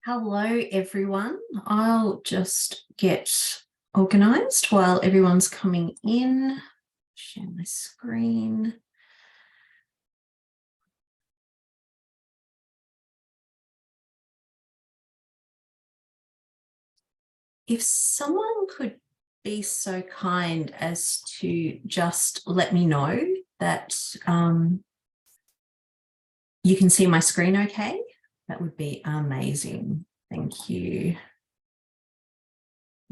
Hello, everyone. I'll just get organised while everyone's coming in. Share my screen. If someone could be so kind as to just let me know that you can see my screen okay, that would be amazing. Thank you.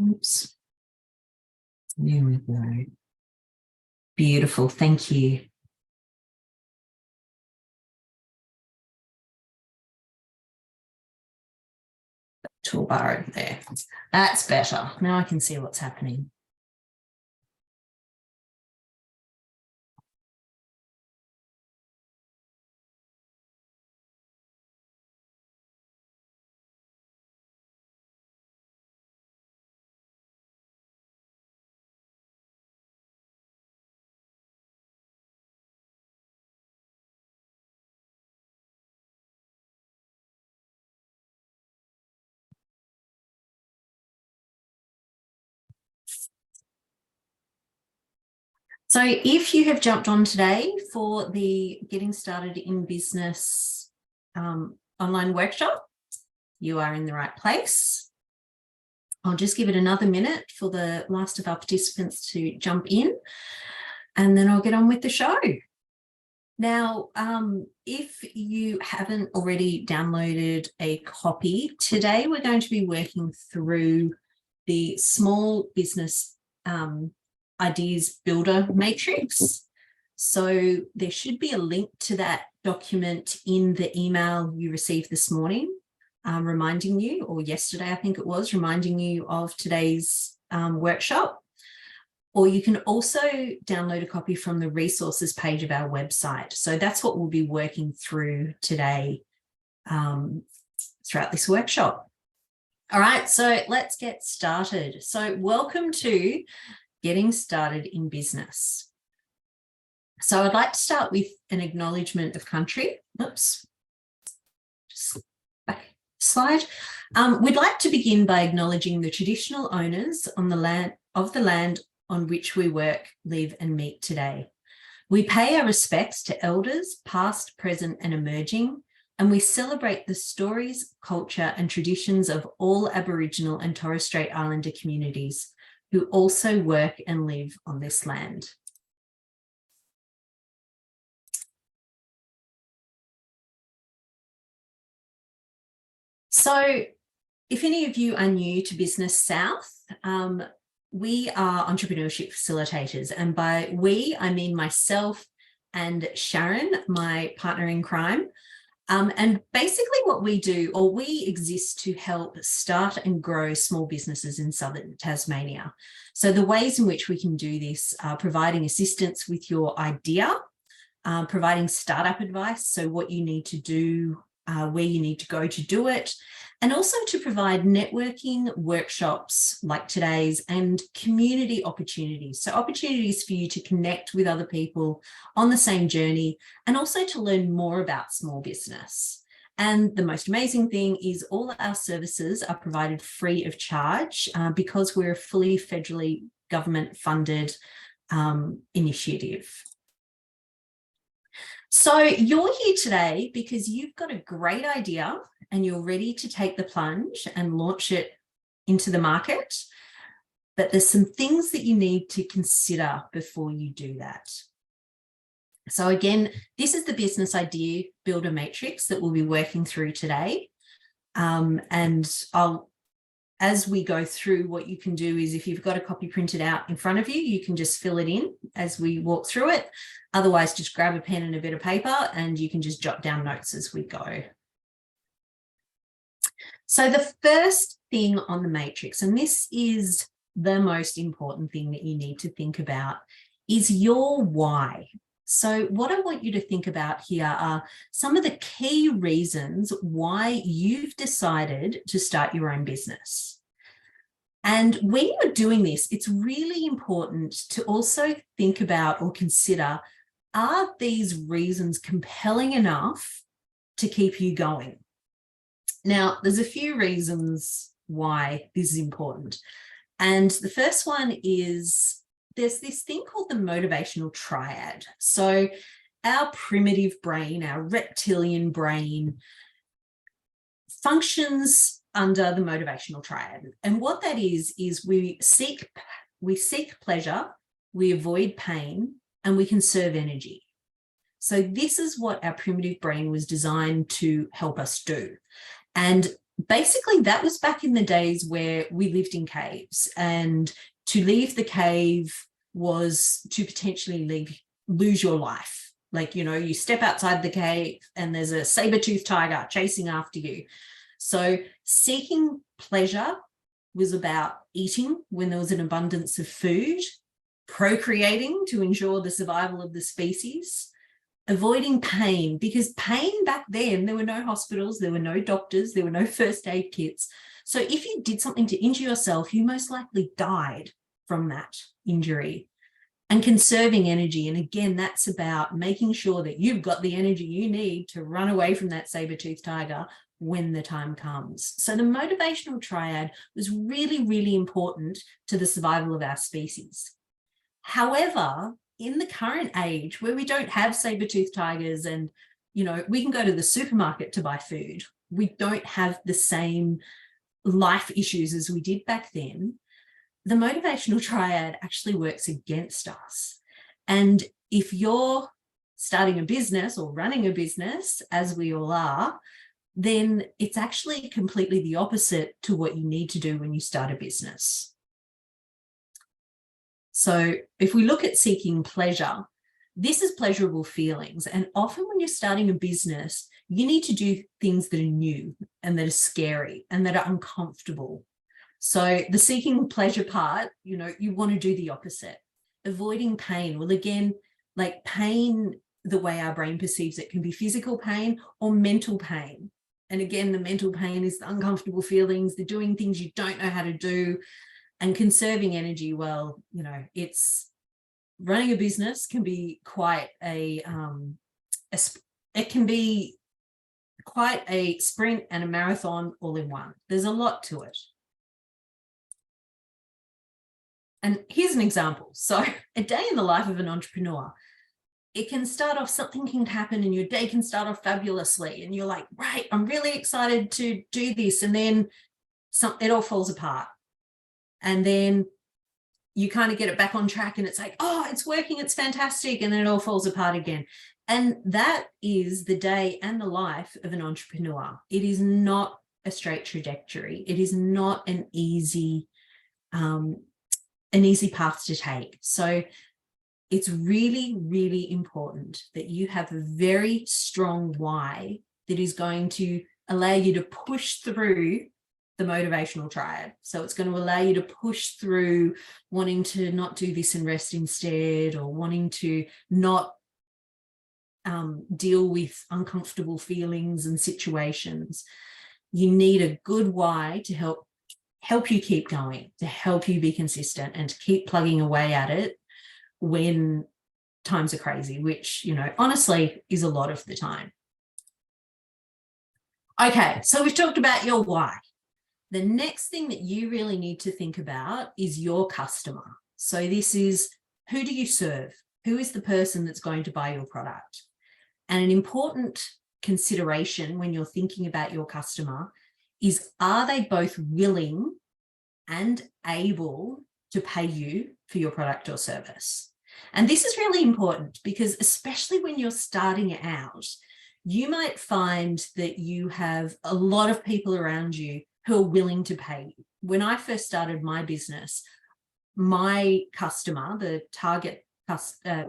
Oops. There we go. Beautiful. Thank you. Toolbar over there. That's better. Now I can see what's happening. So if you have jumped on today for the Getting Started in Business online workshop, you are in the right place. I'll just give it another minute for the last of our participants to jump in, and then I'll get on with the show. Now, if you haven't already downloaded a copy, today we're going to be working through the Small Business Ideas Builder Matrix. So there should be a link to that document in the email you received this morning, reminding you, or yesterday I think it was, reminding you of today's workshop. Or you can also download a copy from the resources page of our website. So that's what we'll be working through today throughout this workshop. All right, so let's get started. So welcome to Getting Started in Business. So I'd like to start with an acknowledgement of country. Oops, just back slide. We'd like to begin by acknowledging the traditional owners on the land on which we work, live and meet today. We pay our respects to elders, past, present and emerging, and we celebrate the stories, culture and traditions of all Aboriginal and Torres Strait Islander communities who also work and live on this land. So if any of you are new to Business South, we are entrepreneurship facilitators, and by we, I mean myself and Sharon, my partner in crime. And basically what we do, or we exist to help start and grow small businesses in southern Tasmania. So the ways in which we can do this are providing assistance with your idea, providing startup advice, so what you need to do, where you need to go to do it, and also to provide networking workshops like today's and community opportunities. So opportunities for you to connect with other people on the same journey and also to learn more about small business. And the most amazing thing is all our services are provided free of charge because we're a fully federally government funded initiative. So you're here today because you've got a great idea and you're ready to take the plunge and launch it into the market. But there's some things that you need to consider before you do that. So again, this is the Business Idea Builder Matrix that we'll be working through today. As we go through, what you can do is if you've got a copy printed out in front of you, you can just fill it in as we walk through it. Otherwise, just grab a pen and a bit of paper and you can just jot down notes as we go. So the first thing on the matrix, and this is the most important thing that you need to think about, is your why. So what I want you to think about here are some of the key reasons why you've decided to start your own business. And when you're doing this, it's really important to also think about or consider, are these reasons compelling enough to keep you going? Now, there's a few reasons why this is important. And the first one is there's this thing called the motivational triad. So our primitive brain, our reptilian brain, functions under the motivational triad. And what that is we seek pleasure, we avoid pain, and we conserve energy. So this is what our primitive brain was designed to help us do. And basically that was back in the days where we lived in caves, and to leave the cave was to potentially lose your life. Like, you know, you step outside the cave and there's a saber-toothed tiger chasing after you. So seeking pleasure was about eating when there was an abundance of food, procreating to ensure the survival of the species, avoiding pain, because pain back then, there were no hospitals, there were no doctors, there were no first aid kits. So if you did something to injure yourself, you most likely died from that injury. And conserving energy. And again, that's about making sure that you've got the energy you need to run away from that saber-toothed tiger when the time comes. So the motivational triad was really, really important to the survival of our species. However, in the current age where we don't have saber-toothed tigers and, you know, we can go to the supermarket to buy food, we don't have the same life issues as we did back then. The motivational triad actually works against us. And if you're starting a business or running a business, as we all are, then it's actually completely the opposite to what you need to do when you start a business. So if we look at seeking pleasure, this is pleasurable feelings. And often when you're starting a business, you need to do things that are new and that are scary and that are uncomfortable. So the seeking pleasure part, you know, you want to do the opposite. Avoiding pain. Well, again, like pain, the way our brain perceives it can be physical pain or mental pain. And again, the mental pain is the uncomfortable feelings, the doing things you don't know how to do, and conserving energy. Well, you know, it's running a business can be quite it can be quite a sprint and a marathon all in one. There's a lot to it. And here's an example. So a day in the life of an entrepreneur, it can start off, something can happen and your day can start off fabulously. And you're like, right, I'm really excited to do this. And then it all falls apart. And then you kind of get it back on track and it's like, oh, it's working, it's fantastic. And then it all falls apart again. And that is the day and the life of an entrepreneur. It is not a straight trajectory. It is not an easy path to take. So it's really, really important that you have a very strong why that is going to allow you to push through the motivational triad. So it's going to allow you to push through wanting to not do this and rest instead, or wanting to not deal with uncomfortable feelings and situations. You need a good why to help you keep going, to help you be consistent and to keep plugging away at it when times are crazy, which, you know, honestly is a lot of the time. Okay, so we've talked about your why. The next thing that you really need to think about is your customer. So this is, who do you serve? Who is the person that's going to buy your product? And an important consideration when you're thinking about your customer is, are they both willing and able to pay you for your product or service? And this is really important because especially when you're starting out, you might find that you have a lot of people around you who are willing to pay you. When I first started my business, my customer, the target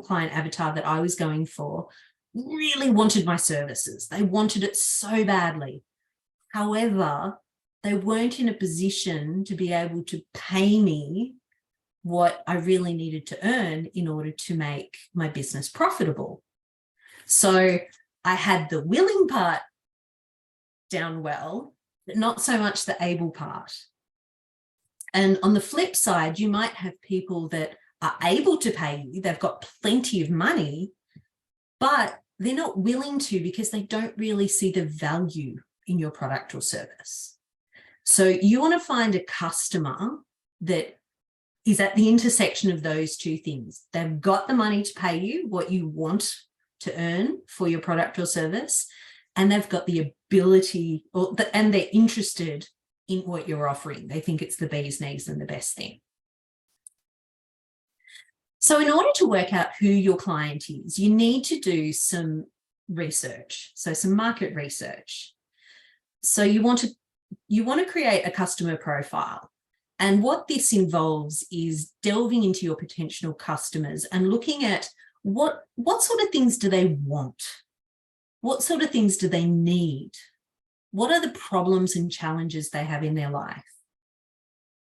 client avatar that I was going for, really wanted my services. They wanted it so badly. However, they weren't in a position to be able to pay me what I really needed to earn in order to make my business profitable. So I had the willing part down well, but not so much the able part. And on the flip side, you might have people that are able to pay you, they've got plenty of money, but they're not willing to because they don't really see the value in your product or service. So you want to find a customer that is at the intersection of those two things. They've got the money to pay you what you want to earn for your product or service, and they've got the ability and they're interested in what you're offering. They think it's the bee's knees and the best thing. So in order to work out who your client is, you need to do some research, so some market research. So you want to create a customer profile. And what this involves is delving into your potential customers and looking at what sort of things do they want? What sort of things do they need? What are the problems and challenges they have in their life?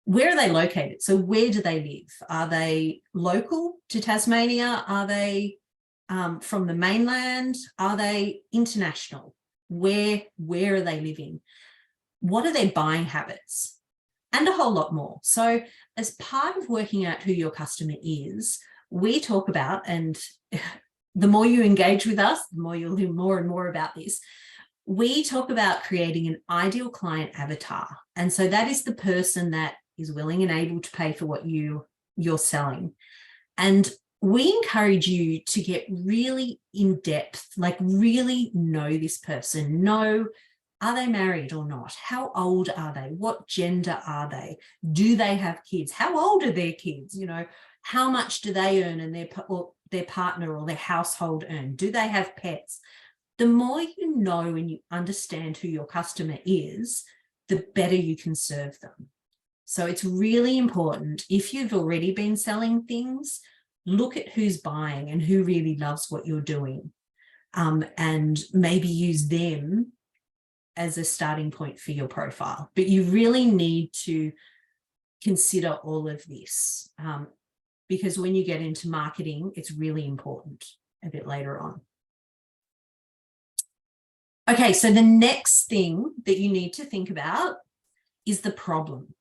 Where are they located? So where do they live? Are they local to Tasmania? Are they from the mainland? Are they international? Where are they living? What are their buying habits? And a whole lot more. So as part of working out who your customer is, we talk about, and the more you engage with us, the more you'll hear more and more about this. We talk about creating an ideal client avatar. And so that is the person that is willing and able to pay for what you're selling. And we encourage you to get really in depth, like really know this person, know, are they married or not? How old are they? What gender are they? Do they have kids? How old are their kids? You know, how much do they earn and their partner or their household earn? Do they have pets? The more you know and you understand who your customer is, the better you can serve them. So it's really important, if you've already been selling things, look at who's buying and who really loves what you're doing, and maybe use them as a starting point for your profile. But you really need to consider all of this, because when you get into marketing, it's really important a bit later on. Okay, so the next thing that you need to think about is the problem.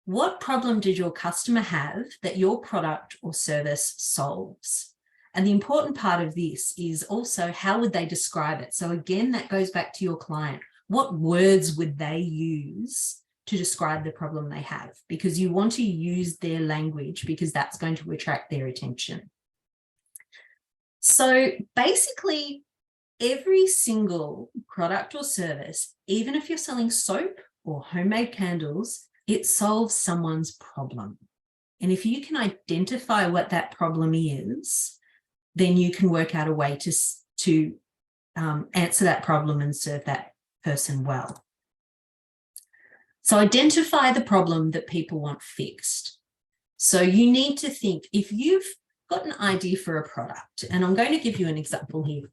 What problem did your customer have that your product or service solves? And the important part of this is also, how would they describe it? So again, that goes back to your client. What words would they use to describe the problem they have? Because you want to use their language, because that's going to attract their attention. So basically, every single product or service, even if you're selling soap or homemade candles, it solves someone's problem. And if you can identify what that problem is, then you can work out a way to answer that problem and serve that person well. So identify the problem that people want fixed. So you need to think, if you've got an idea for a product, and I'm going to give you an example here.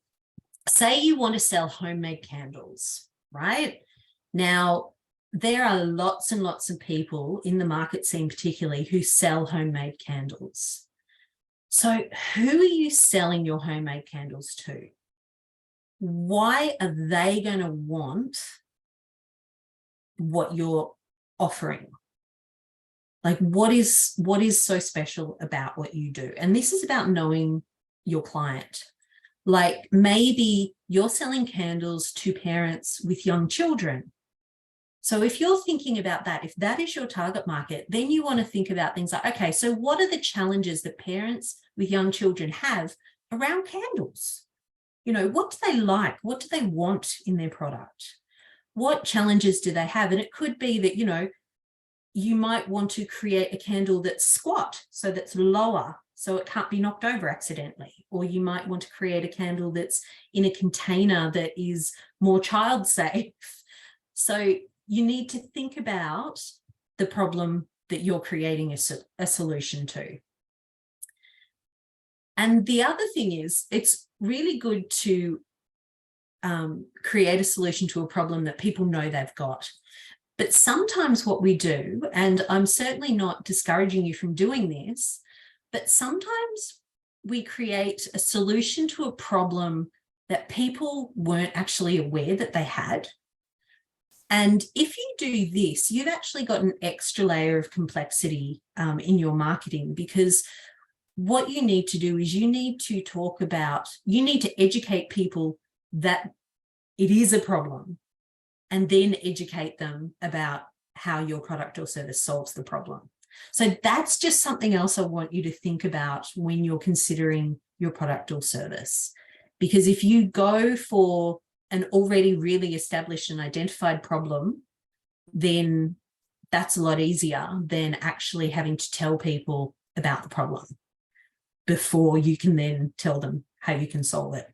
Say you want to sell homemade candles, right? Now, there are lots and lots of people in the market scene, particularly, who sell homemade candles. So who are you selling your homemade candles to? Why are they going to want what you're offering? Like, what is so special about what you do? And this is about knowing your client. Like, maybe you're selling candles to parents with young children. So if you're thinking about that, if that is your target market, then you want to think about things like, okay, so what are the challenges that parents with young children have around candles? You know, what do they like? What do they want in their product? What challenges do they have? And it could be that, you know, you might want to create a candle that's squat, so that's lower, so it can't be knocked over accidentally. Or you might want to create a candle that's in a container that is more child safe. So you need to think about the problem that you're creating a solution to. And the other thing is, it's really good to create a solution to a problem that people know they've got. But sometimes what we do, and I'm certainly not discouraging you from doing this, but sometimes we create a solution to a problem that people weren't actually aware that they had. And if you do this, you've actually got an extra layer of complexity in your marketing, because what you need to do is you need to educate people that it is a problem, and then educate them about how your product or service solves the problem. So that's just something else I want you to think about when you're considering your product or service. Because if you go for an already really established and identified problem, then that's a lot easier than actually having to tell people about the problem before you can then tell them how you can solve it.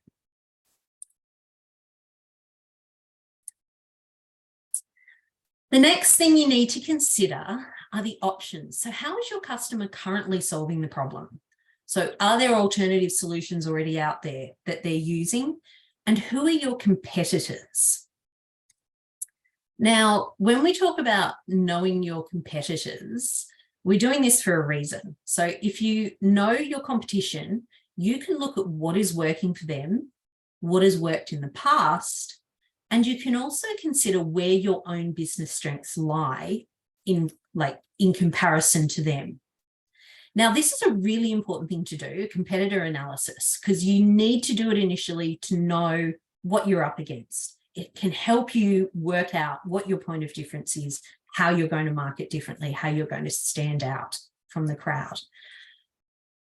The next thing you need to consider are the options. So how is your customer currently solving the problem? So are there alternative solutions already out there that they're using? And who are your competitors? Now, when we talk about knowing your competitors, we're doing this for a reason. So if you know your competition, you can look at what is working for them, what has worked in the past, and you can also consider where your own business strengths lie in comparison to them. Now, this is a really important thing to do, competitor analysis, because you need to do it initially to know what you're up against. It can help you work out what your point of difference is, how you're going to market differently, how you're going to stand out from the crowd.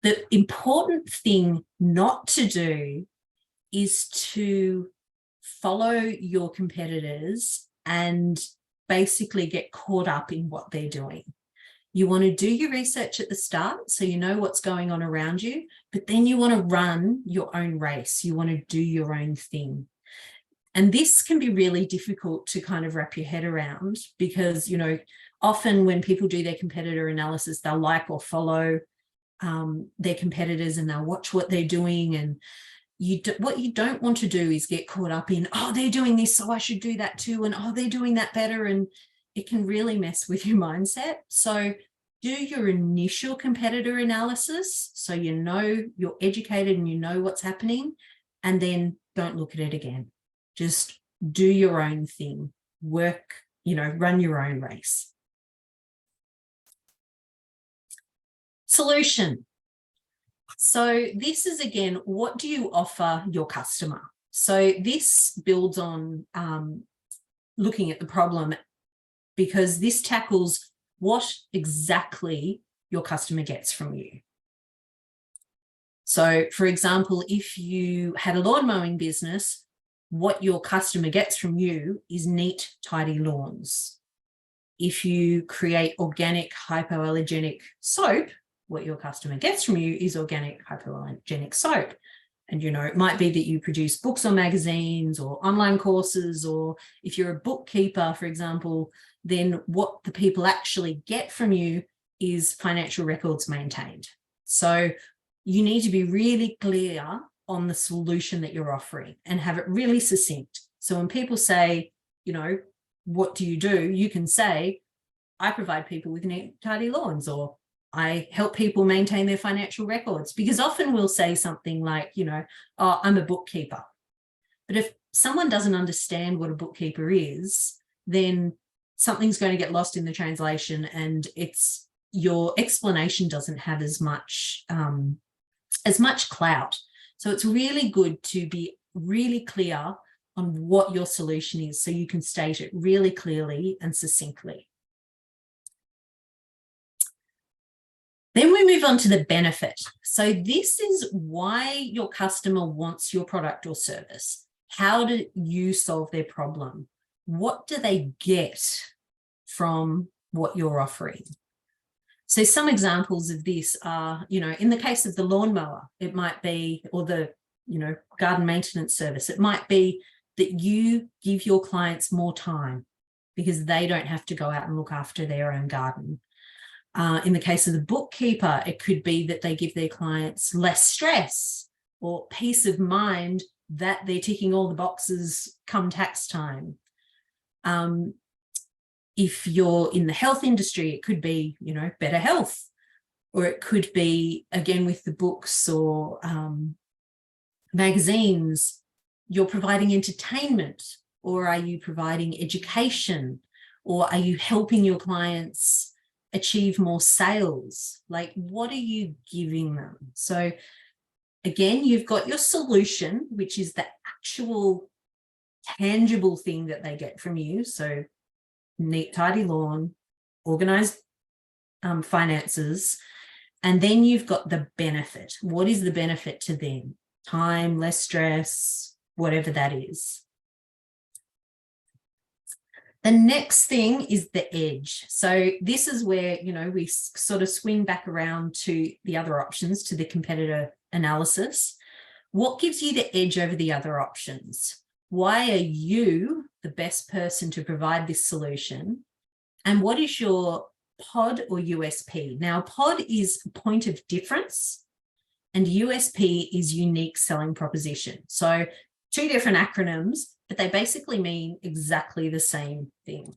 The important thing not to do is to follow your competitors and basically get caught up in what they're doing. You want to do your research at the start so you know what's going on around you, but then you want to run your own race. You want to do your own thing. And this can be really difficult to kind of wrap your head around because, you know, often when people do their competitor analysis, they'll like or follow their competitors and they'll watch what they're doing. And what you don't want to do is get caught up in, oh, they're doing this, so I should do that too. And oh, they're doing that better. And it can really mess with your mindset. So do your initial competitor analysis so you know you're educated and you know what's happening, and then don't look at it again. Just do your own thing, work, run your own race. Solution. So this is, again, what do you offer your customer? So this builds on looking at the problem, because this tackles what exactly your customer gets from you. So, for example, if you had a lawn mowing business, what your customer gets from you is neat, tidy lawns. If you create organic, hypoallergenic soap, what your customer gets from you is organic, hypoallergenic soap. And, it might be that you produce books or magazines or online courses, or if you're a bookkeeper, for example, then what the people actually get from you is financial records maintained. So you need to be really clear on the solution that you're offering and have it really succinct. So when people say, what do? You can say, I provide people with neat, tidy lawns, or I help people maintain their financial records. Because often we'll say something like, oh, I'm a bookkeeper. But if someone doesn't understand what a bookkeeper is, then something's going to get lost in the translation, and your explanation doesn't have as much clout. So it's really good to be really clear on what your solution is so you can state it really clearly and succinctly. Then we move on to the benefit. So this is why your customer wants your product or service. How do you solve their problem? What do they get from what you're offering? So some examples of this are, in the case of the lawnmower, it might be, or the, garden maintenance service, it might be that you give your clients more time because they don't have to go out and look after their own garden. In the case of the bookkeeper, it could be that they give their clients less stress or peace of mind that they're ticking all the boxes come tax time. If you're in the health industry, it could be, better health, or it could be, again, with the books or magazines, you're providing entertainment, or are you providing education, or are you helping your clients achieve more sales? Like, what are you giving them? So again, you've got your solution, which is the actual tangible thing that they get from you. So neat, tidy lawn, organized finances. And then you've got the benefit. What is the benefit to them? Time, less stress, whatever that is. The next thing is the edge. So this is where, you know, we sort of swing back around to the other options, to the competitor analysis. What gives you the edge over the other options? Why are you the best person to provide this solution? And what is your POD or USP? Now, POD is point of difference and USP is unique selling proposition. So two different acronyms, but they basically mean exactly the same thing.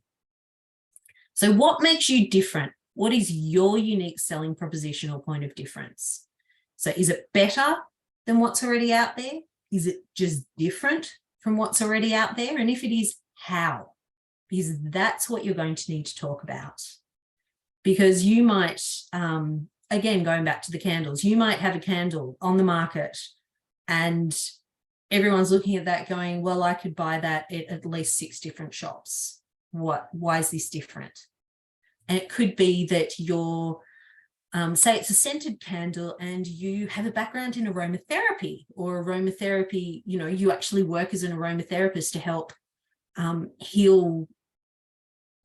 So what makes you different? What is your unique selling proposition or point of difference? So is it better than what's already out there? Is it just different from what's already out there? And if it is, how? Because that's what you're going to need to talk about. Because you might, again, going back to the candles, you might have a candle on the market and everyone's looking at that going, well, I could buy that at least 6 different shops. Why is this different? And it could be that you're, say it's a scented candle and you have a background in aromatherapy, or aromatherapy, you know, you actually work as an aromatherapist to help heal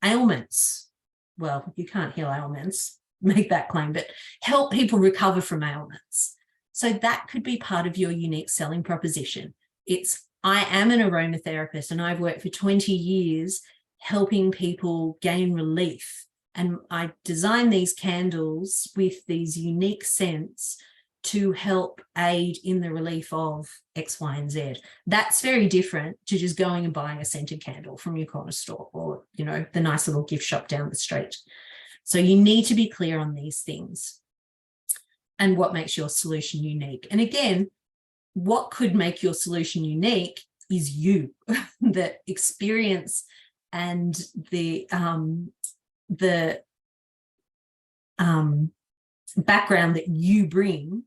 ailments. Well, you can't heal ailments, make that claim, but help people recover from ailments. So that could be part of your unique selling proposition. It's, I am an aromatherapist and I've worked for 20 years helping people gain relief. And I design these candles with these unique scents to help aid in the relief of X, Y, and Z. That's very different to just going and buying a scented candle from your corner store or, you know, the nice little gift shop down the street. So you need to be clear on these things and what makes your solution unique. And again, what could make your solution unique is you, the experience and the background that you bring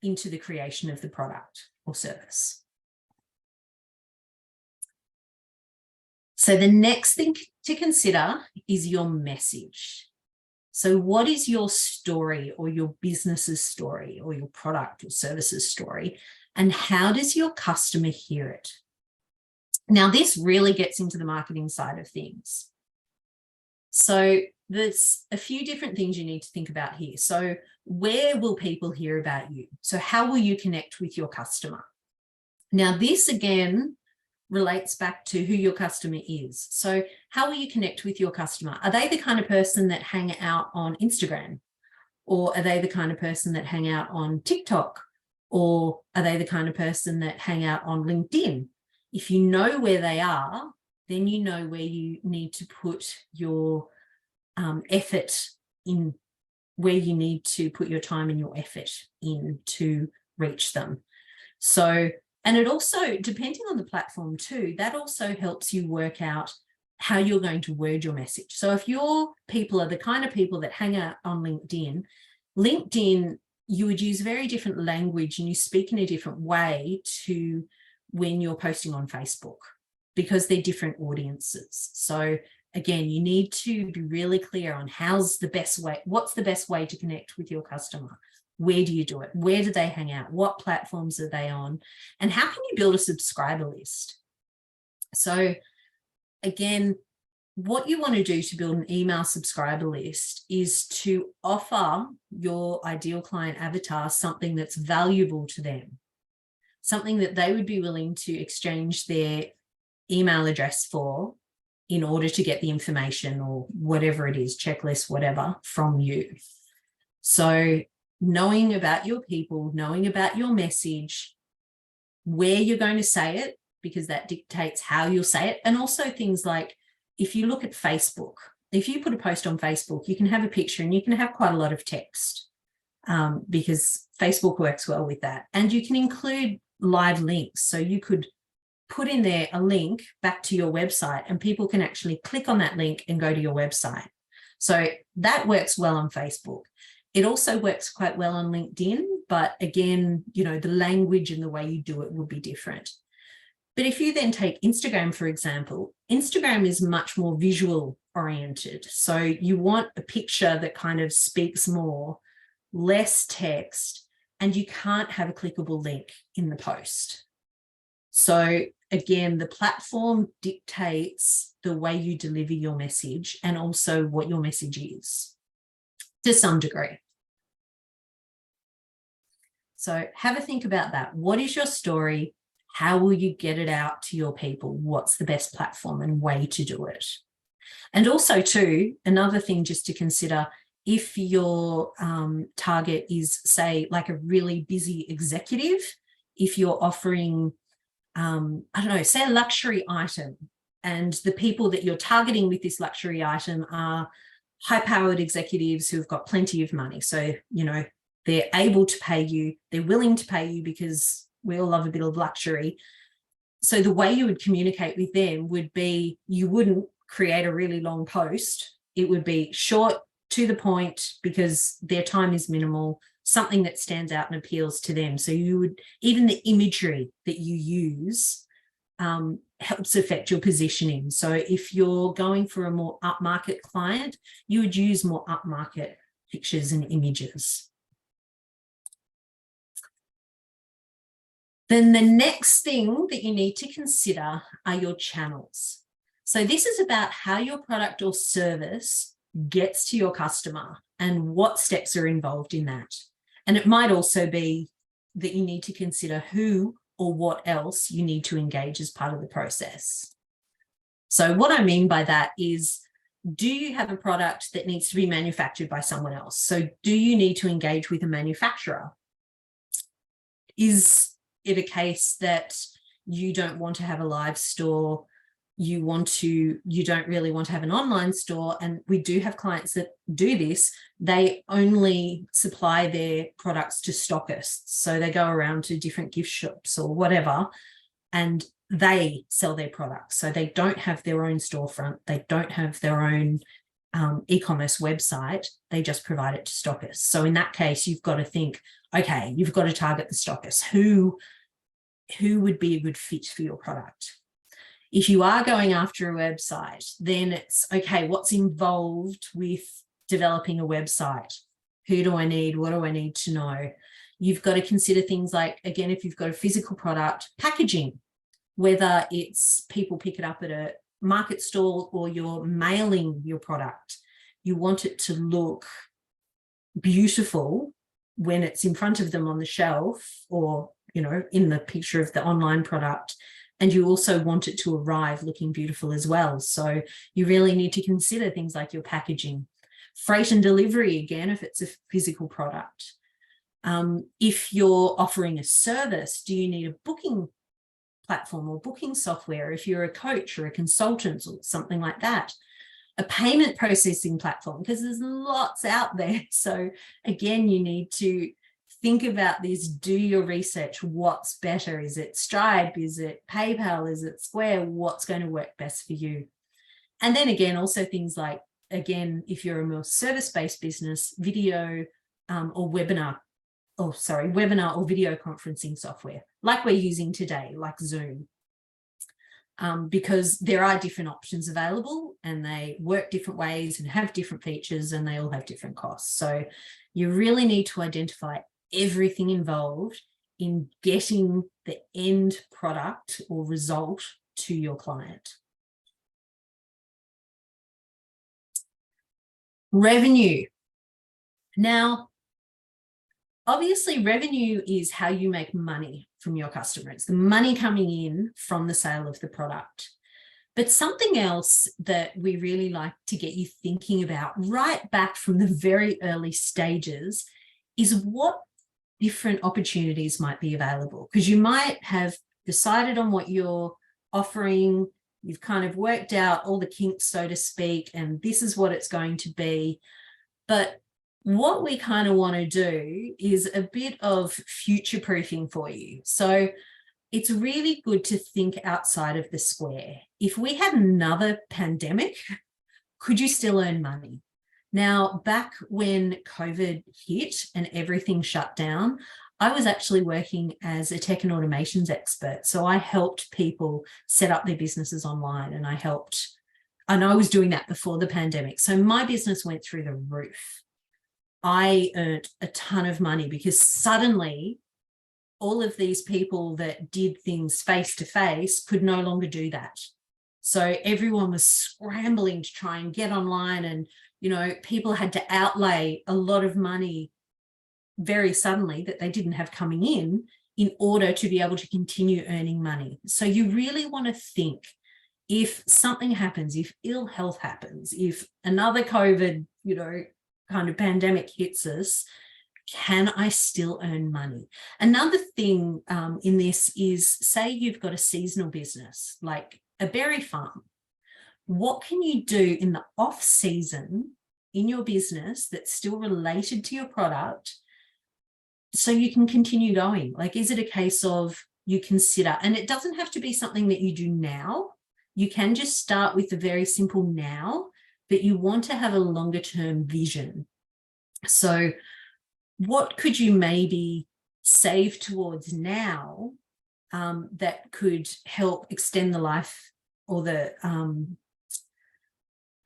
into the creation of the product or service. So the next thing to consider is your message. So what is your story or your business's story or your product or services story? And how does your customer hear it? Now, this really gets into the marketing side of things. So there's a few different things you need to think about here. So where will people hear about you? So how will you connect with your customer? Now, this again relates back to who your customer is. So how will you connect with your customer? Are they the kind of person that hang out on Instagram? Or are they the kind of person that hang out on TikTok? Or are they the kind of person that hang out on LinkedIn? If you know where they are, then you know where you need to put your effort in, where you need to put your time and your effort in to reach them. So, and it also, depending on the platform too, that also helps you work out how you're going to word your message. So if your people are the kind of people that hang out on LinkedIn, you would use very different language and you speak in a different way to when you're posting on Facebook, because they're different audiences. So again, you need to be really clear on what's the best way to connect with your customer? Where do you do it? Where do they hang out? What platforms are they on? And how can you build a subscriber list? So again, what you want to do to build an email subscriber list is to offer your ideal client avatar something that's valuable to them, something that they would be willing to exchange their email address for in order to get the information or whatever it is, checklist, whatever, from you. So knowing about your people, knowing about your message, where you're going to say it, because that dictates how you'll say it. And also things like, if you look at Facebook, if you put a post on Facebook, you can have a picture and you can have quite a lot of text because Facebook works well with that. And you can include live links. So you could put in there a link back to your website and people can actually click on that link and go to your website. So that works well on Facebook. It also works quite well on LinkedIn, but again, you know, the language and the way you do it will be different. But if you then take Instagram, for example, Instagram is much more visual oriented. So you want a picture that kind of speaks more, less text, and you can't have a clickable link in the post. So again, the platform dictates the way you deliver your message and also what your message is to some degree. So have a think about that. What is your story? How will you get it out to your people? What's the best platform and way to do it? And also too, another thing just to consider, if your target is, say, like a really busy executive, if you're offering, I don't know, say a luxury item, and the people that you're targeting with this luxury item are high-powered executives who've got plenty of money. So, you know, they're able to pay you, they're willing to pay you because we all love a bit of luxury. So the way you would communicate with them would be, you wouldn't create a really long post. It would be short, to the point, because their time is minimal, something that stands out and appeals to them. So you would, even the imagery that you use helps affect your positioning. So if you're going for a more upmarket client, you would use more upmarket pictures and images. Then the next thing that you need to consider are your channels. So this is about how your product or service gets to your customer and what steps are involved in that. And it might also be that you need to consider who or what else you need to engage as part of the process. So what I mean by that is, do you have a product that needs to be manufactured by someone else? So do you need to engage with a manufacturer? Is it a case that you don't want to have a live store, you don't really want to have an online store? And we do have clients that do this. They only supply their products to stockists. So they go around to different gift shops or whatever, and they sell their products. So they don't have their own storefront. They don't have their own e-commerce website. They just provide it to stockists. So in that case, you've got to think, okay, you've got to target the stockists. Who would be a good fit for your product? If you are going after a website, then it's, okay, what's involved with developing a website? Who do I need? What do I need to know? You've got to consider things like, again, if you've got a physical product, packaging, whether it's people pick it up at a market stall or you're mailing your product. You want it to look beautiful when it's in front of them on the shelf, or, you know, in the picture of the online product. And you also want it to arrive looking beautiful as well. So you really need to consider things like your packaging. Freight and delivery, again, if it's a physical product. If you're offering a service, do you need a booking platform or booking software? If you're a coach or a consultant or something like that. A payment processing platform, because there's lots out there. So again, you need to think about this, do your research. What's better? Is it Stripe? Is it PayPal? Is it Square? What's going to work best for you? And then again, also things like, again, if you're a more service-based business, video or webinar or video conferencing software, like we're using today, like Zoom. Because there are different options available and they work different ways and have different features and they all have different costs. So you really need to identify everything involved in getting the end product or result to your client. Revenue. Now, obviously, revenue is how you make money from your customer. It's the money coming in from the sale of the product. But something else that we really like to get you thinking about right back from the very early stages is what different opportunities might be available. Because you might have decided on what you're offering, you've kind of worked out all the kinks, so to speak, and this is what it's going to be. But what we kind of want to do is a bit of future proofing for you. So it's really good to think outside of the square. If we had another pandemic, could you still earn money? Now, back when COVID hit and everything shut down, I was actually working as a tech and automations expert. So I helped people set up their businesses online, and I was doing that before the pandemic. So my business went through the roof. I earned a ton of money because suddenly all of these people that did things face to face could no longer do that. So everyone was scrambling to try and get online, and, people had to outlay a lot of money very suddenly that they didn't have coming in order to be able to continue earning money. So you really want to think, if something happens, if ill health happens, if another COVID, kind of pandemic hits us, can I still earn money? Another thing in this is, say you've got a seasonal business like a berry farm. What can you do in the off season in your business that's still related to your product so you can continue going? Like, is it a case of you consider, and it doesn't have to be something that you do now. You can just start with the very simple now, but you want to have a longer term vision. So what could you maybe save towards now that could help extend the life, or the,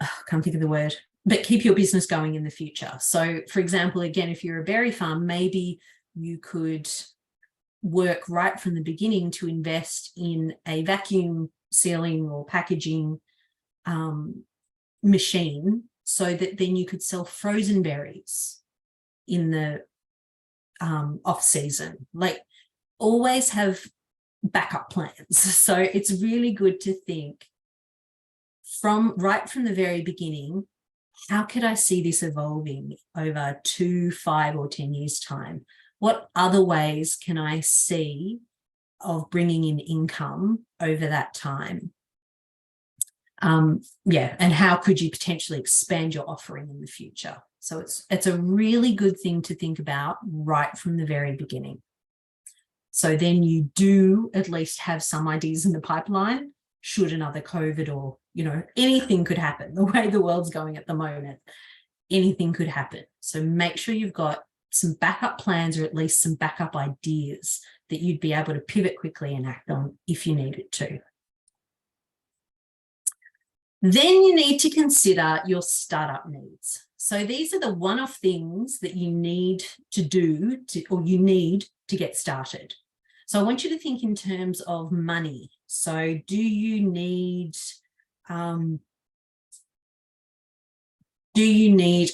I can't think of the word, but keep your business going in the future? So for example, again, if you're a berry farm, maybe you could work right from the beginning to invest in a vacuum sealing or packaging machine, so that then you could sell frozen berries in the off season. Like, always have backup plans. So it's really good to think right from the very beginning, how could I see this evolving over 2, 5 or 10 years time? What other ways can I see of bringing in income over that time? And how could you potentially expand your offering in the future? So it's a really good thing to think about right from the very beginning. So then you do at least have some ideas in the pipeline, should another COVID or, anything could happen. The way the world's going at the moment, anything could happen. So make sure you've got some backup plans, or at least some backup ideas that you'd be able to pivot quickly and act on if you needed to. Then you need to consider your startup needs. So these are the one-off things that you need to do or you need to get started. So I want you to think in terms of money. So do you need a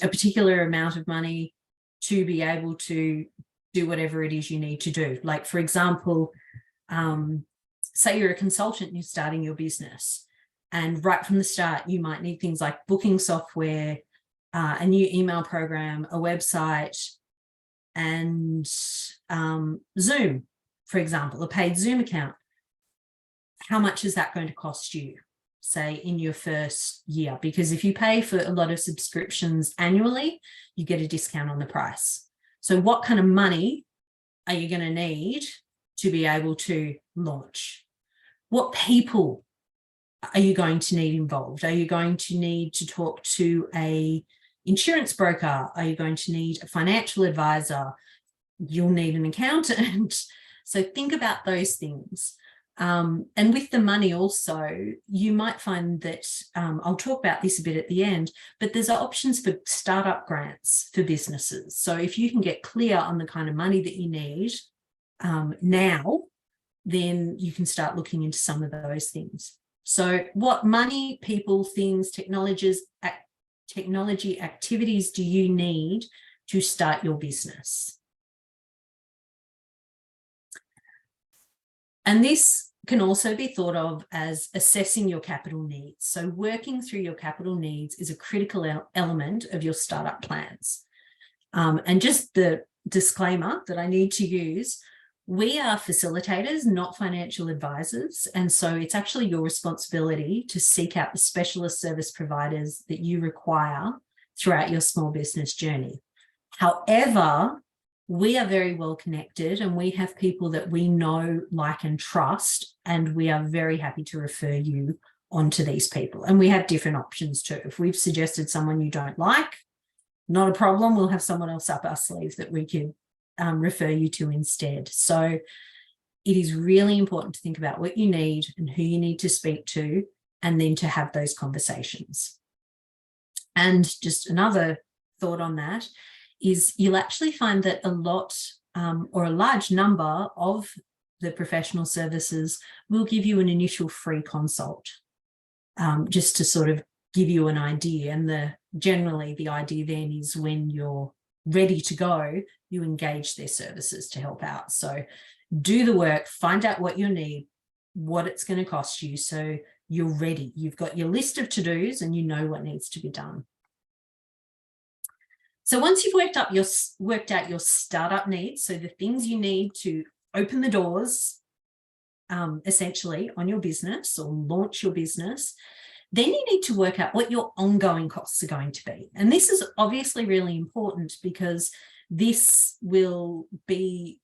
particular amount of money to be able to do whatever it is you need to do? Like, for example, say you're a consultant and you're starting your business, and right from the start, you might need things like booking software, a new email program, a website, and Zoom, for example, a paid Zoom account. How much is that going to cost you, say, in your first year? Because if you pay for a lot of subscriptions annually, you get a discount on the price. So what kind of money are you going to need to be able to launch? What people are you going to need involved? Are you going to need to talk to an insurance broker? Are you going to need a financial advisor? You'll need an accountant. So think about those things. And with the money also, you might find that, I'll talk about this a bit at the end, but there's options for startup grants for businesses. So if you can get clear on the kind of money that you need now, then you can start looking into some of those things. So what money, people, things, technology activities do you need to start your business? And this can also be thought of as assessing your capital needs. So working through your capital needs is a critical element of your startup plans. And just the disclaimer that I need to use, we are facilitators, not financial advisors. And so it's actually your responsibility to seek out the specialist service providers that you require throughout your small business journey. However, we are very well connected, and we have people that we know, like, and trust, and we are very happy to refer you onto these people. And we have different options too. If we've suggested someone you don't like, not a problem. We'll have someone else up our sleeve that we could refer you to instead. So it is really important to think about what you need and who you need to speak to, and then to have those conversations. And just another thought on that is you'll actually find that a lot or a large number of the professional services will give you an initial free consult, just to sort of give you an idea. And generally the idea then is when you're ready to go, you engage their services to help out. So do the work, find out what you need, what it's going to cost you, so you're ready. You've got your list of to-dos and you know what needs to be done. So once you've worked out your startup needs, so the things you need to open the doors, essentially, on your business or launch your business, then you need to work out what your ongoing costs are going to be. And this is obviously really important, because this will be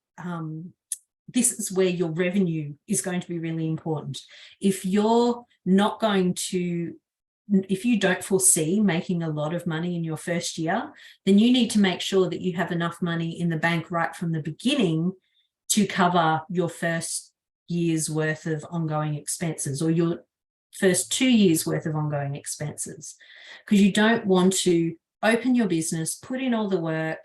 this is where your revenue is going to be really important. If you don't foresee making a lot of money in your first year, then you need to make sure that you have enough money in the bank right from the beginning to cover your first year's worth of ongoing expenses, or your first 2 years worth of ongoing expenses, because you don't want to open your business, put in all the work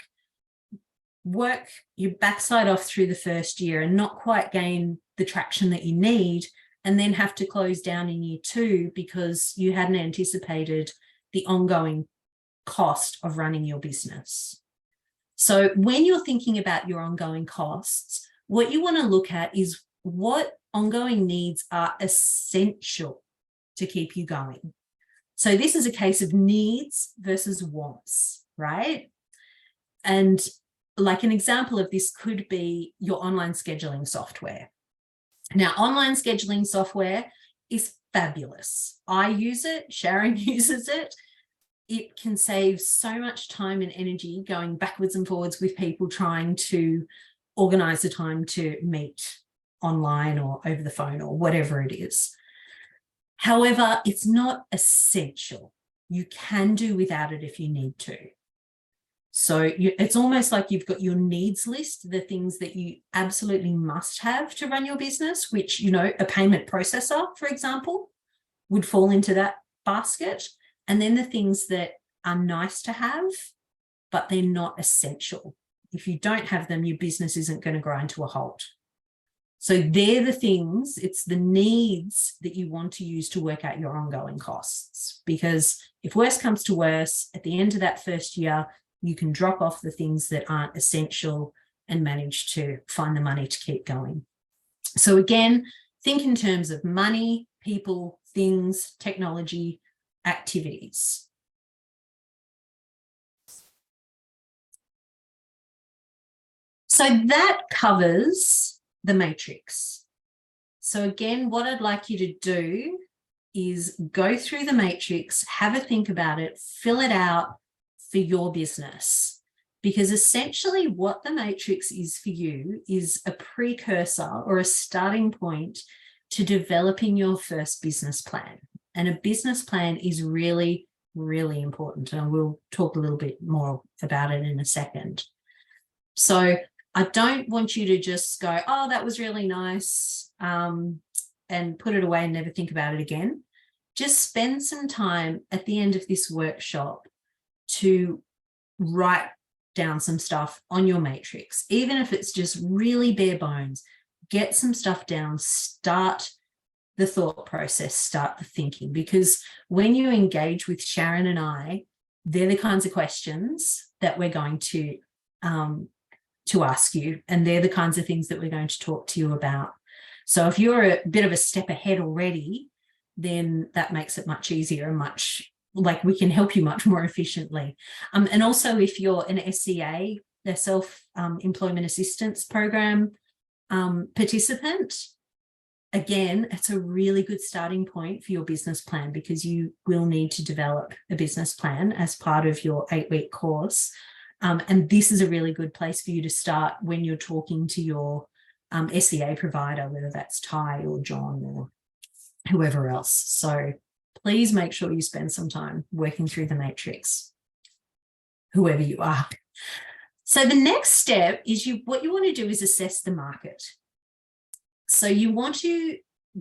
your backside off through the first year and not quite gain the traction that you need, and then have to close down in year 2 because you hadn't anticipated the ongoing cost of running your business. So when you're thinking about your ongoing costs, what you want to look at is what ongoing needs are essential to keep you going. So this is a case of needs versus wants, right? And like an example of this could be your online scheduling software. Now, online scheduling software is fabulous. I use it, Sharon uses it. It can save so much time and energy going backwards and forwards with people trying to organize a time to meet online or over the phone or whatever it is. However, it's not essential. You can do without it if you need to. So it's almost like you've got your needs list, the things that you absolutely must have to run your business, which, a payment processor, for example, would fall into that basket. And then the things that are nice to have, but they're not essential. If you don't have them, your business isn't going to grind to a halt. So they're the things, it's the needs that you want to use to work out your ongoing costs. Because if worse comes to worse, at the end of that first year, you can drop off the things that aren't essential and manage to find the money to keep going. So again, think in terms of money, people, things, technology, activities. So that covers the matrix. So again, what I'd like you to do is go through the matrix, have a think about it, fill it out for your business, because essentially what the matrix is for you is a precursor or a starting point to developing your first business plan. And a business plan is really, really important. And we'll talk a little bit more about it in a second. So I don't want you to just go, oh, that was really nice, and put it away and never think about it again. Just spend some time at the end of this workshop to write down some stuff on your matrix, even if it's just really bare bones. Get some stuff down, start the thought process, start the thinking, because when you engage with Sharon and I, they're the kinds of questions that we're going to ask you, and they're the kinds of things that we're going to talk to you about. So if you're a bit of a step ahead already, then that makes it much easier and we can help you much more efficiently. And also if you're an SEA, the Self-Employment Assistance Program participant, again, it's a really good starting point for your business plan, because you will need to develop a business plan as part of your 8-week course. And this is a really good place for you to start when you're talking to your SEA provider, whether that's Ty or John or whoever else. So please make sure you spend some time working through the matrix, whoever you are. So the next step is what you want to do is assess the market. So you want to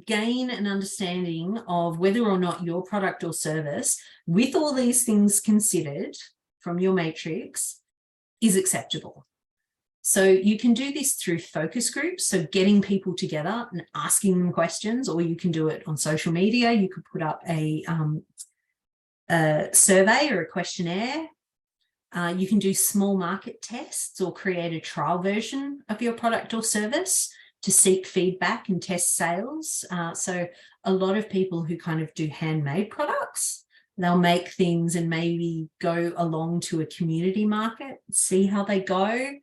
gain an understanding of whether or not your product or service, with all these things considered from your matrix, is acceptable. So you can do this through focus groups, so getting people together and asking them questions, or you can do it on social media. You could put up a survey or a questionnaire. You can do small market tests or create a trial version of your product or service to seek feedback and test sales. So a lot of people who kind of do handmade products, they'll make things and maybe go along to a community market, see how they go,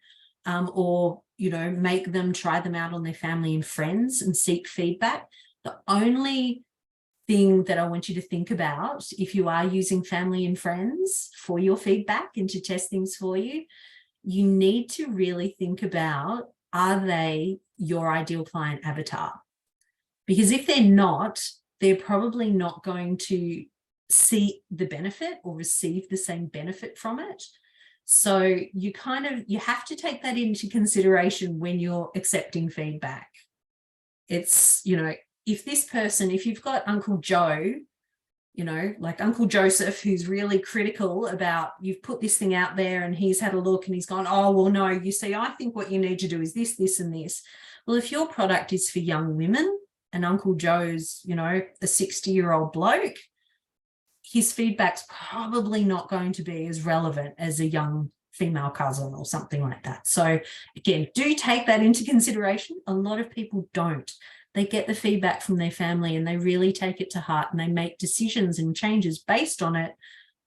or, you know, make them try them out on their family and friends and seek feedback. The only thing that I want you to think about, if you are using family and friends for your feedback and to test things for you, you need to really think about, are they your ideal client avatar? Because if they're not, they're probably not going to see the benefit or receive the same benefit from it. So you have to take that into consideration when you're accepting feedback. It's, you know, if you've got Uncle Joe, you know, like Uncle Joseph, who's really critical about, you've put this thing out there and he's had a look and he's gone, oh, well, no, you see, I think what you need to do is this, this, and this. Well, if your product is for young women and Uncle Joe's, you know, a 60-year-old bloke, his feedback's probably not going to be as relevant as a young female cousin or something like that. So again, do take that into consideration. A lot of people don't. They get the feedback from their family and they really take it to heart and they make decisions and changes based on it,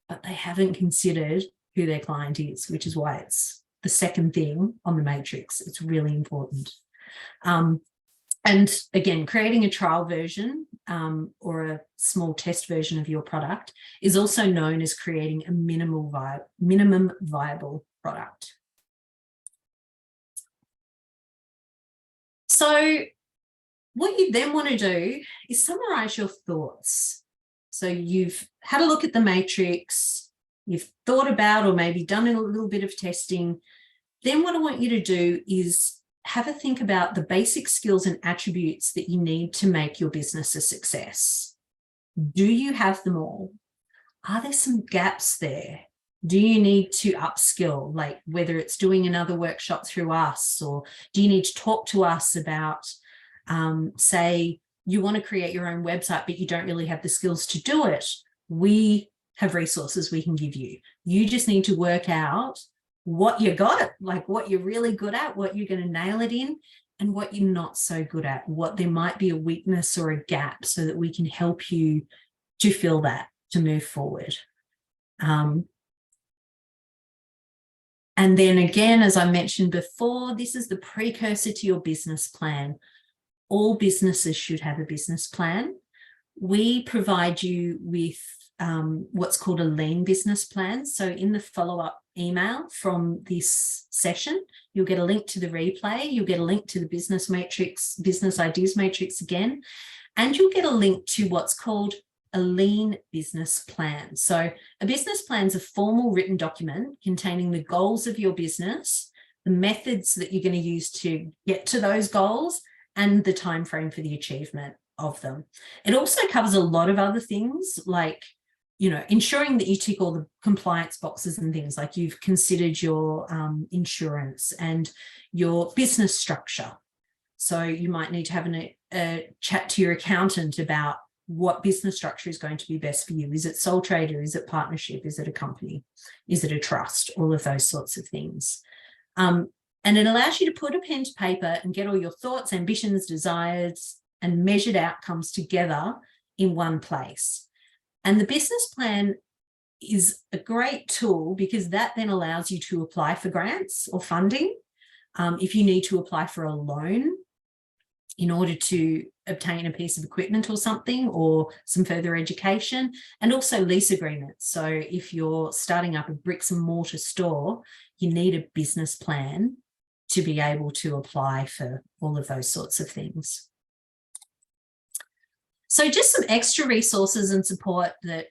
but they haven't considered who their client is, which is why it's the second thing on the matrix. It's really important. And again, creating a trial version or a small test version of your product is also known as creating a minimum viable product. So what you then want to do is summarize your thoughts. So you've had a look at the matrix, you've thought about or maybe done a little bit of testing. Then what I want you to do is have a think about the basic skills and attributes that you need to make your business a success. Do you have them all? Are there some gaps there? Do you need to upskill, like whether it's doing another workshop through us, or do you need to talk to us about, say, you want to create your own website, but you don't really have the skills to do it? We have resources we can give you. You just need to work out what you got, like what you're really good at, what you're going to nail it in, and what you're not so good at, what there might be a weakness or a gap, so that we can help you to fill that, to move forward. And then again, as I mentioned before, this is the precursor to your business plan. All businesses should have a business plan. We provide you with what's called a lean business plan. So in the follow-up email from this session, you'll get a link to the replay, you'll get a link to the business matrix, business ideas matrix again, and you'll get a link to what's called a lean business plan. So a business plan is a formal written document containing the goals of your business, the methods that you're going to use to get to those goals, and the time frame for the achievement of them. It also covers a lot of other things, like, you know, ensuring that you tick all the compliance boxes and things, like you've considered your insurance and your business structure. So you might need to have a chat to your accountant about what business structure is going to be best for you. Is it sole trader? Is it partnership? Is it a company? Is it a trust? All of those sorts of things. And it allows you to put a pen to paper and get all your thoughts, ambitions, desires, and measured outcomes together in one place. And the business plan is a great tool because that then allows you to apply for grants or funding. If you need to apply for a loan in order to obtain a piece of equipment or something, or some further education, and also lease agreements. So if you're starting up a bricks and mortar store, you need a business plan to be able to apply for all of those sorts of things. So just some extra resources and support that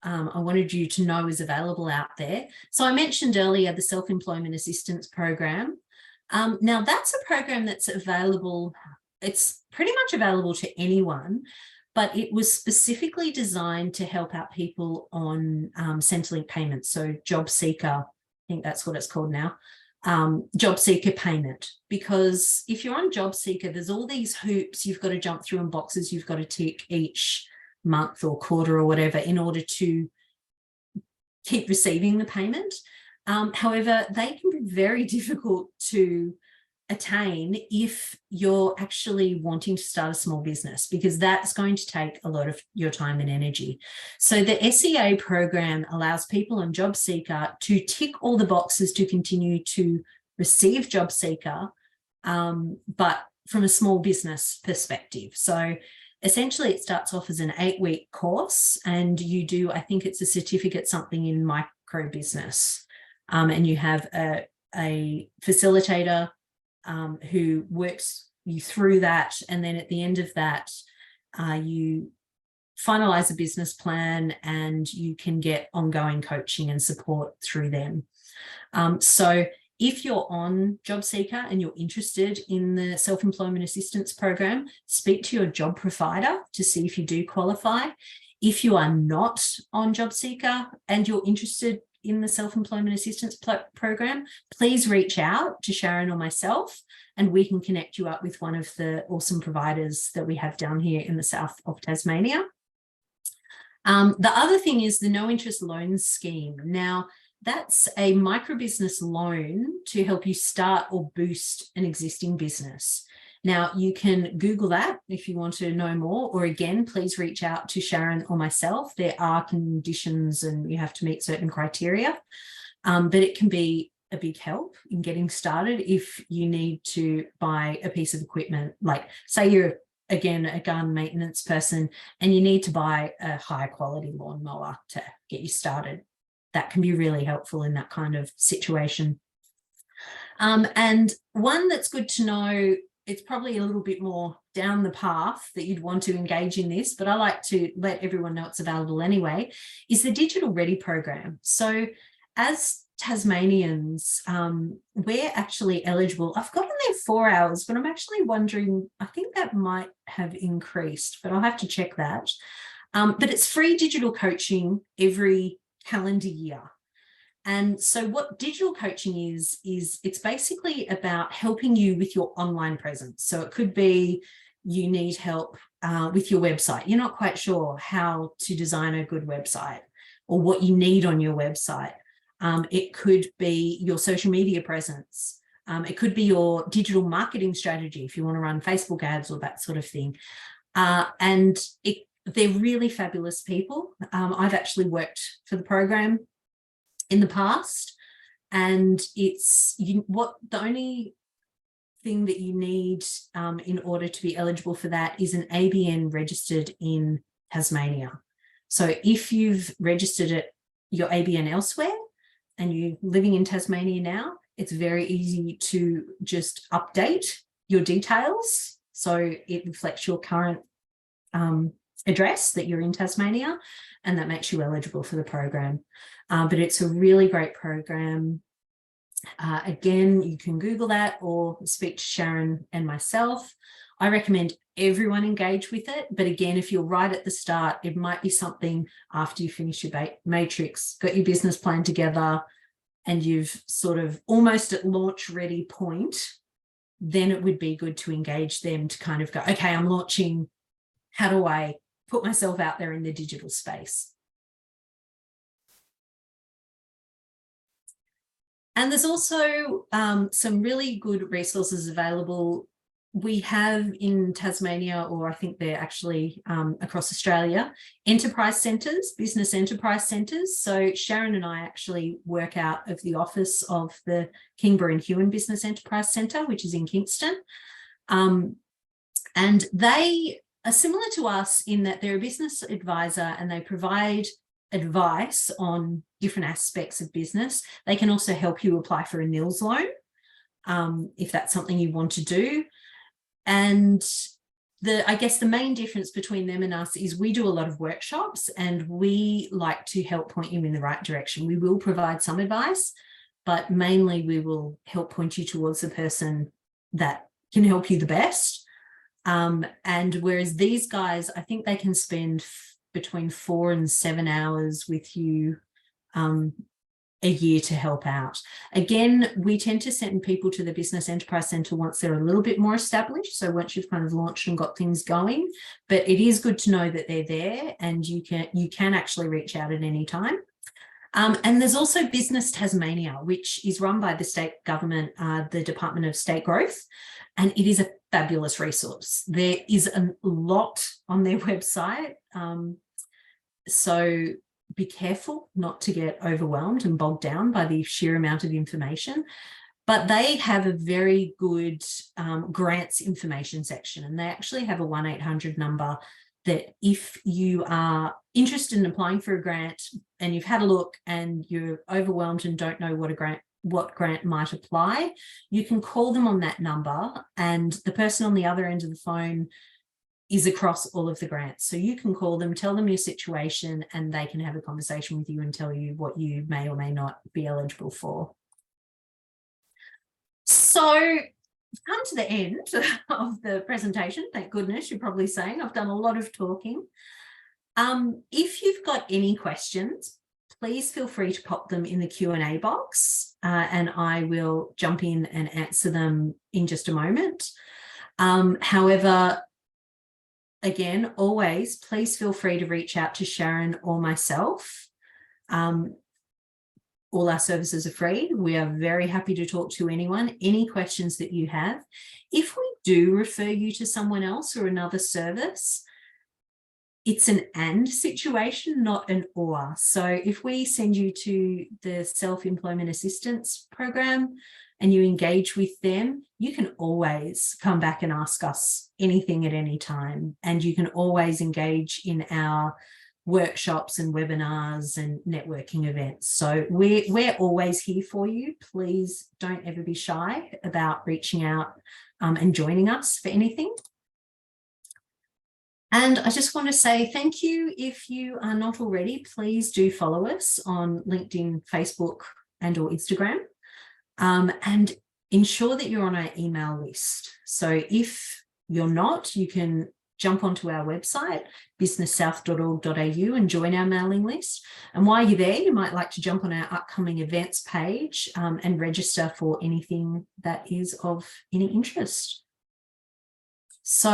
I wanted you to know is available out there. So I mentioned earlier the Self-Employment Assistance Program. Now that's a program that's available. It's pretty much available to anyone, but it was specifically designed to help out people on Centrelink payments. So job seeker, I think that's what it's called now, job seeker payment. Because if you're on job seeker, there's all these hoops you've got to jump through and boxes you've got to tick each month or quarter or whatever in order to keep receiving the payment. However, they can be very difficult to attain if you're actually wanting to start a small business, because that's going to take a lot of your time and energy. So the SEA program allows people on job seeker to tick all the boxes to continue to receive job seeker, but from a small business perspective. So essentially, it starts off as an 8-week course, and you do, I think it's a certificate, something in micro business, and you have a facilitator who works you through that. And then at the end of that, you finalize a business plan and you can get ongoing coaching and support through them. So if you're on job seeker and you're interested in the self-employment assistance program, speak to your job provider to see if you do qualify. If you are not on job seeker and you're interested in the self-employment assistance program, please reach out to Sharon or myself and we can connect you up with one of the awesome providers that we have down here in the south of Tasmania. The other thing is the no interest loans scheme. Now, that's a microbusiness loan to help you start or boost an existing business. Now, you can Google that if you want to know more, or again, please reach out to Sharon or myself. There are conditions and you have to meet certain criteria, but it can be a big help in getting started if you need to buy a piece of equipment. Like say you're, again, a garden maintenance person and you need to buy a higher quality lawnmower to get you started. That can be really helpful in that kind of situation. And one that's good to know, it's probably a little bit more down the path that you'd want to engage in this, but I like to let everyone know it's available anyway, is the Digital Ready program. So as Tasmanians, we're actually eligible. I've got on there 4 hours, but I'm actually wondering, I think that might have increased, but I'll have to check that. But it's free digital coaching every calendar year. And so what digital coaching is it's basically about helping you with your online presence. So it could be you need help with your website. You're not quite sure how to design a good website or what you need on your website. It could be your social media presence. It could be your digital marketing strategy if you want to run Facebook ads or that sort of thing. And they're really fabulous people. I've actually worked for the program in the past, and it's the only thing that you need in order to be eligible for that is an ABN registered in Tasmania. So if you've registered your ABN elsewhere and you're living in Tasmania now, it's very easy to just update your details so it reflects your current address that you're in Tasmania, and that makes you eligible for the program. But it's a really great program. Again, you can Google that or speak to Sharon and myself. I recommend everyone engage with it. But again, if you're right at the start, it might be something after you finish your matrix, got your business plan together, and you've sort of almost at launch ready point, then it would be good to engage them to kind of go, okay, I'm launching. How do I put myself out there in the digital space? And there's also some really good resources available. We have in Tasmania, or I think they're actually across Australia, enterprise centres, business enterprise centres. So Sharon and I actually work out of the office of the Kingborough and Huon Business Enterprise Centre, which is in Kingston. And they are similar to us in that they're a business advisor and they provide advice on different aspects of business. They can also help you apply for a NILS loan if that's something you want to do. And I guess the main difference between them and us is we do a lot of workshops, and we like to help point you in the right direction. We will provide some advice, but mainly we will help point you towards the person that can help you the best. And whereas these guys, I think they can spend between 4 and 7 hours with you a year to help out. Again, we tend to send people to the Business Enterprise Centre once they're a little bit more established. So once you've kind of launched and got things going, but it is good to know that they're there, and you can actually reach out at any time. And there's also Business Tasmania, which is run by the state government, the Department of State Growth, and it is a fabulous resource. There is a lot on their website. So be careful not to get overwhelmed and bogged down by the sheer amount of information. But they have a very good grants information section, and they actually have a 1-800 number that if you are interested in applying for a grant and you've had a look and you're overwhelmed and don't know what grant might apply, you can call them on that number, and the person on the other end of the phone is across all of the grants. So you can call them, tell them your situation, and they can have a conversation with you and tell you what you may or may not be eligible for. So we've come to the end of the presentation. Thank goodness, you're probably saying I've done a lot of talking. If you've got any questions, please feel free to pop them in the Q&A box, and I will jump in and answer them in just a moment. However, again, always, please feel free to reach out to Sharon or myself. All our services are free. We are very happy to talk to anyone, any questions that you have. If we do refer you to someone else or another service, it's an and situation, not an or. So if we send you to the self-employment assistance program and you engage with them, you can always come back and ask us anything at any time. And you can always engage in our workshops and webinars and networking events. So we're always here for you. Please don't ever be shy about reaching out and joining us for anything. And I just want to say thank you. If you are not already, please do follow us on LinkedIn, Facebook, and or Instagram, and ensure that you're on our email list. So if you're not, you can jump onto our website, businesssouth.org.au, and join our mailing list. And while you're there, you might like to jump on our upcoming events page and register for anything that is of any interest. So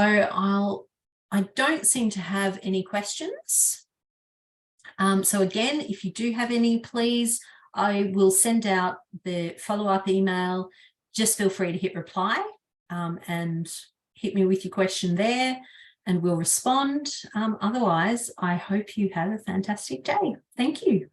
I don't seem to have any questions. So again, if you do have any, please, I will send out the follow-up email. Just feel free to hit reply and hit me with your question there, and we'll respond. Otherwise, I hope you have a fantastic day. Thank you.